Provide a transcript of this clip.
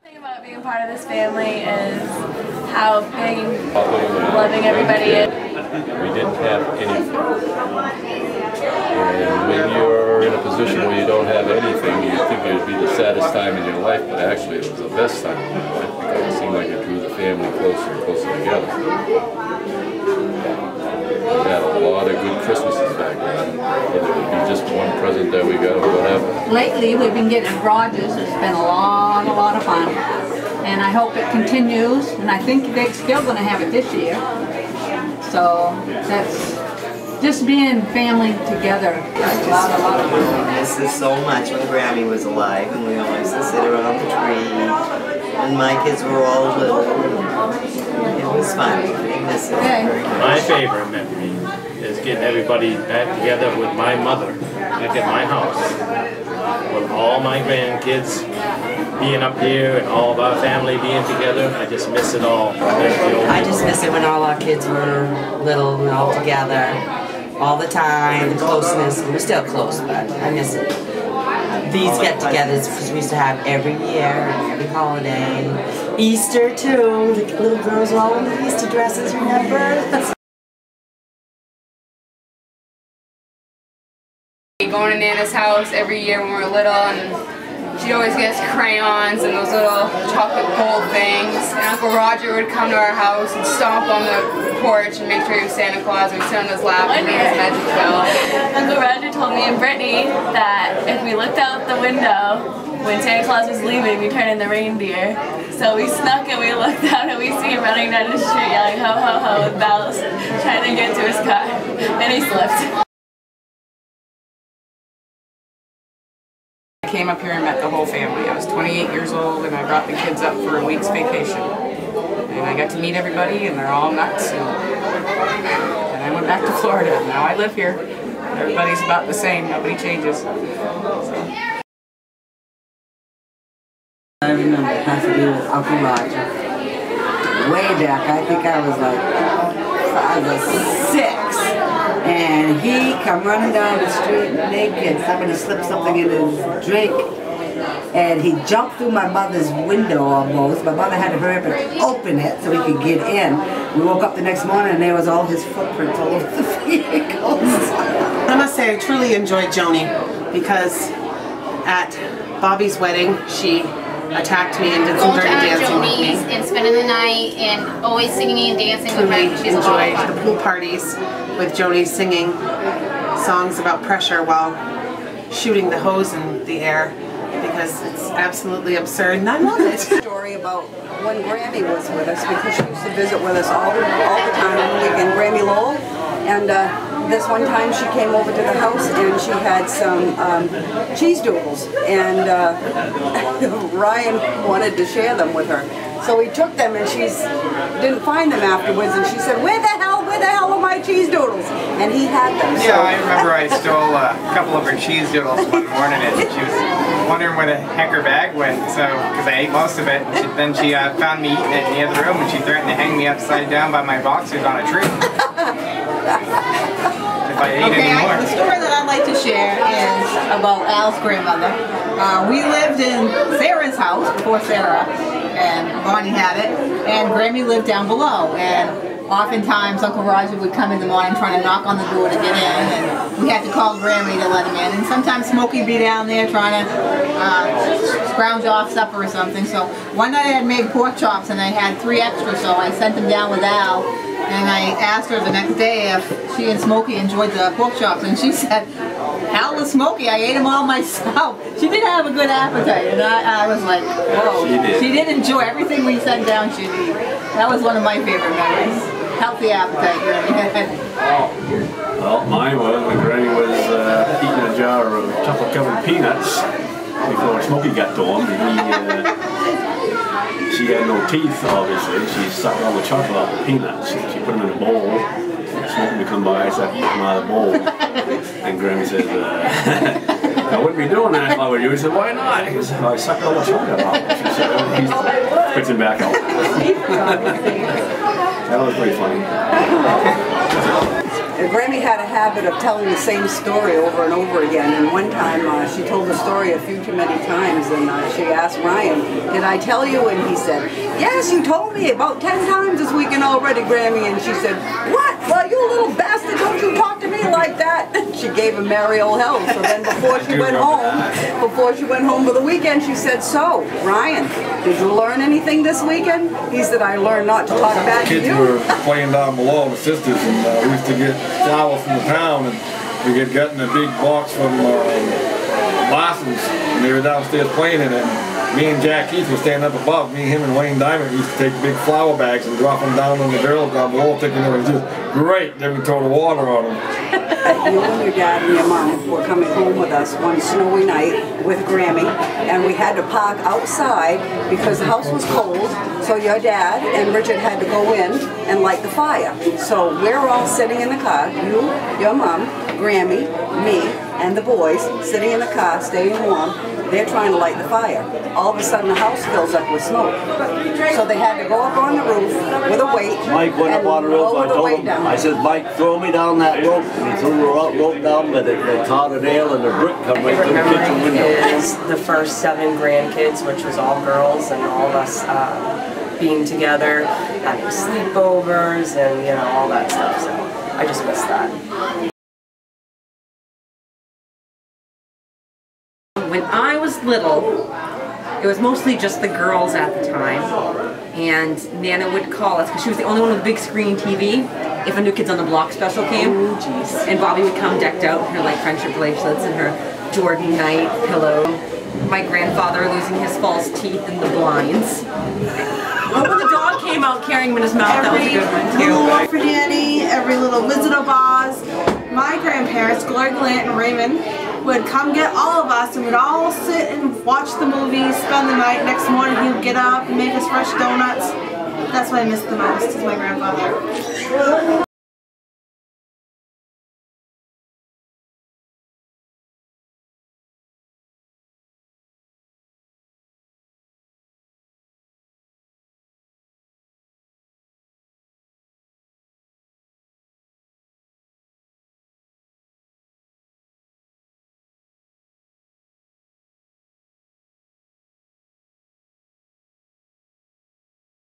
The thing about being part of this family is how big, loving everybody is. We didn't have anything. And when you're in a position where you don't have anything, you think it would be the saddest time in your life, but actually it was the best time in your life because it seemed like it drew the family closer and closer together. We had a lot of good Christmases back then. It would be just one present that we got or whatever. Lately we've been getting Rogers. It's been a lot of fun. And I hope it continues, and I think they're still going to have it this year. So that's just being family together. A lot of fun. I miss this so much when Grammy was alive, and we all used to sit around the tree, and my kids were all little. It was fun. I miss it very much. My favorite memory is getting everybody back together with my mother back at my house, with all my grandkids being up here and all of our family being together. I just miss it all. I just miss it when all our kids were little and all together, all the time, the closeness. We're still close, but I miss it. These get-togethers because we used to have every year, every holiday. Easter too. The little girls were all in the Easter dresses, remember? Going to Nana's house every year when we were little, and she always gets crayons and those little chocolate gold things. And Uncle Roger would come to our house and stomp on the porch and make sure he was Santa Claus, and we'd sit on his lap and ring his magic bell. Uncle Roger told me and Brittany that if we looked out the window when Santa Claus was leaving, we turned in the reindeer. So we snuck and we looked out and we see him running down the street yelling ho ho ho with bells, trying to get to his car, and he slipped. I came up here and met the whole family. I was 28 years old and I brought the kids up for a week's vacation. And I got to meet everybody and they're all nuts. And I went back to Florida. Now I live here. Everybody's about the same. Nobody changes. I remember it has to do with Uncle Roger. Way back, I think I was like 5 or 6. And he come running down the street naked. Somebody slipped something in his drink. And he jumped through my mother's window almost. My mother had to hurry up and open it so he could get in. We woke up the next morning and there was all his footprints all over the vehicles. I must say I truly enjoyed Joni because at Bobby's wedding she attacked me and did some dirty dancing with me. And spending the night and always singing and dancing with her. She's enjoyed the pool parties with Joni singing songs about pressure while shooting the hose in the air because it's absolutely absurd and I love it. Story about when Grammy was with us because she used to visit with us all the time. Again, Grammy Lowell, and this one time she came over to the house and she had some cheese doodles, and Ryan wanted to share them with her. So he took them and she didn't find them afterwards, and she said, where the hell are my cheese doodles? And he had them. Yeah, so. I remember I stole a couple of her cheese doodles one morning and she was wondering where the heck her bag went, so because I ate most of it. Then she found me eating it in the other room and she threatened to hang me upside down by my boxers on a tree. If I ate any more. The story that I'd like to share is about Al's grandmother. We lived in Sarah's house before Sarah, and Bonnie had it, and Grammy lived down below, and oftentimes Uncle Roger would come in the morning trying to knock on the door to get in, and we had to call Grammy to let him in, and sometimes Smokey would be down there trying to scrounge off supper or something. So one night I had made pork chops and I had 3 extra, so I sent them down with Al, and I asked her the next day if she and Smokey enjoyed the pork chops, and she said, Al was Smokey, I ate them all myself. She did have a good appetite, and I was like, whoa. She did enjoy everything we sent down she'd eat. That was one of my favorite memories. Healthy appetite, Granny. Well, mine was when Granny was eating a jar of chocolate-covered peanuts before Smokey got to him. She had no teeth, obviously. She sucked all the chocolate out of the peanuts. She put them in a bowl. Smokey would come by, so I eat them out of the bowl. And Grammy said, I wouldn't be doing that if I were you. He said, why not? He goes, I sucked all the chocolate out. She said, he's spits him back out. That was pretty funny. Grammy had a habit of telling the same story over and over again, and one time she told the story a few too many times, and she asked Ryan, did I tell you? And he said, yes, you told me about 10 times this weekend already, Grammy. And she said, what? Well, you little bastard, don't you talk to me like that. She gave him merry old hell. So then before she went home for the weekend, she said, so, Ryan, did you learn anything this weekend? He said, I learned not to talk bad to you. Kids were playing down below with sisters, and we used to get flour from the town, and we had gotten a big box from Larson's, and they were downstairs playing in it. Me and Jack Keith were standing up above. Me, him, and Wayne Diamond used to take big flour bags and drop them down on the girls down below, thinking it was just great. Then we throw the water on them. You and your dad and your mom were coming home with us one snowy night with Grammy, and we had to park outside because the house was cold, so your dad and Richard had to go in and light the fire. So we're all sitting in the car, you, your mom, Grammy, me, and the boys sitting in the car, staying warm. They're trying to light the fire. All of a sudden the house fills up with smoke. So they had to go up on the roof with a weight. Mike went up on the roof. I told him, I said, Mike, throw me down that rope. And he threw the rope down, but it caught a nail and the brick come right through the kitchen window. Is the first 7 grandkids, which was all girls, and all of us being together, having sleepovers, and you know, all that stuff. So I just miss that. When I was little, it was mostly just the girls at the time, and Nana would call us because she was the only one with a big screen TV if a New Kids on the Block special came. Oh, geez. And Bobby would come decked out in her like friendship bracelets and her Jordan Knight pillow. My grandfather losing his false teeth in the blinds. Oh, when the dog came out carrying him in his mouth, that was a good one too. Little Wolf for Danny, every little Wizard of Oz. My grandparents, Gloria Gallant and Raymond, would come get all of us and we'd all sit and watch the movie, spend the night. Next morning he would get up and make us fresh donuts. That's what I miss the most, is my grandfather.